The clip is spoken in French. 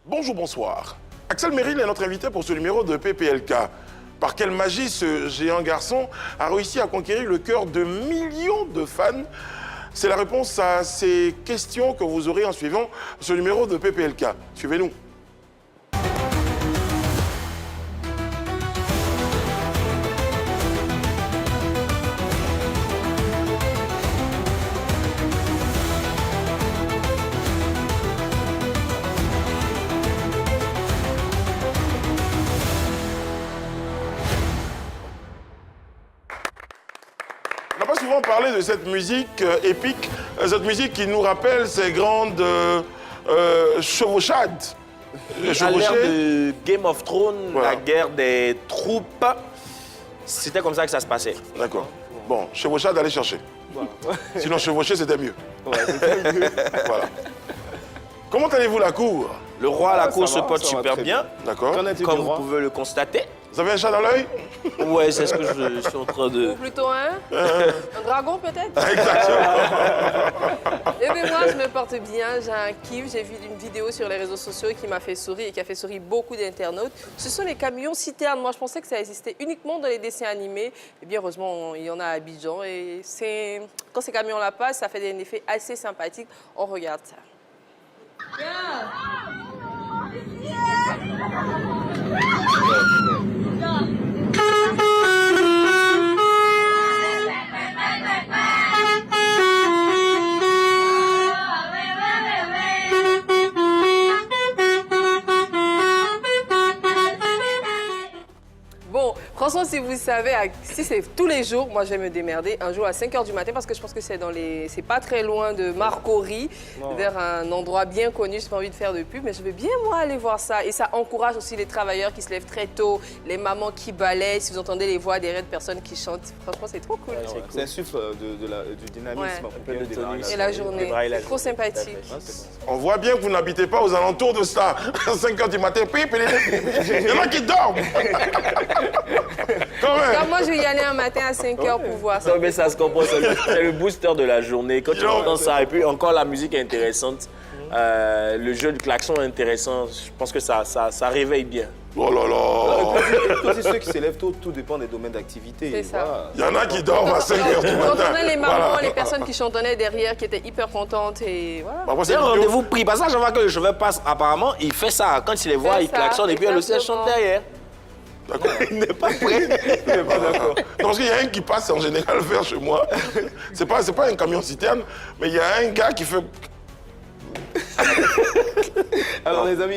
Bonjour, bonsoir. Axel Merrill est notre invité pour ce numéro de PPLK. Par quelle magie ce géant garçon a réussi à conquérir le cœur de millions de fans? C'est la réponse à ces questions que vous aurez en suivant ce numéro de PPLK. Suivez-nous. On n'a pas souvent parlé de cette musique épique, cette musique qui nous rappelle ces grandes chevauchades. À l'ère de Game of Thrones, Voilà. la guerre des troupes, c'était comme ça que ça se passait. D'accord. Bon, chevauchade, allez chercher. Sinon, chevaucher, c'était mieux. Voilà. Comment allez-vous la cour? Le roi à la cour se va, porte ça va super très bien, D'accord. Qu'en est-il comme du vous roi? pouvez le constater. Vous avez un chat dans l'œil? Ouais, c'est ce que je suis en train de... Ou plutôt un dragon peut-être. Exactement. Eh bien moi je me porte bien, j'ai un kiff, j'ai vu une vidéo sur les réseaux sociaux qui m'a fait sourire et qui a fait sourire beaucoup d'internautes. Ce sont les camions citernes, moi je pensais que ça existait uniquement dans les dessins animés. Et bien heureusement il y en a à Abidjan et quand ces camions-là passent, ça fait un effet assez sympathique. On regarde ça. Bon, franchement, si vous savez, si c'est tous les jours, moi je vais me démerder un jour à 5 h du matin parce que je pense que c'est c'est pas très loin de Marcory, vers un endroit bien connu. J'ai pas envie de faire de pub, mais je vais bien moi aller voir ça. Et ça encourage aussi les travailleurs qui se lèvent très tôt, les mamans qui balaient. Si vous entendez les voix derrière de personnes qui chantent, franchement, c'est trop cool. C'est un souffle du dynamisme. Ouais. pour bien démarrer Et la journée, Démarrer la trop journée. sympathique. On voit bien que vous n'habitez pas aux alentours de ça. À 5 h du matin, il y en a qui dorment. Quand même. Alors, moi, je vais y aller un matin à 5 h pour voir ça. Non, mais ça se comprend, c'est le booster de la journée. Quand tu entends ça, et puis encore la musique est intéressante, le jeu de klaxon est intéressant, je pense que ça réveille bien. Oh là là. Aussi, ceux qui se lèvent tôt, tout dépend des domaines d'activité. C'est ça. Voilà. Il y en a qui dorment à 5 h du matin. J'entendais les mamans, Voilà. les personnes qui chantonnaient derrière, qui étaient hyper contentes et voilà. Après, C'est c'est un vidéo. rendez-vous pris. Parce que je vois que le chauffeur passe, apparemment, il fait ça. Quand il les voit, C'est il ça, klaxonne et puis elle aussi, elle exactement. chante derrière. D'accord. Il n'est pas prêt. Il n'est pas d'accord. Non, parce qu'il y a un qui passe en général vers chez moi. C'est pas un camion citerne, mais il y a un gars qui fait... Alors, les amis,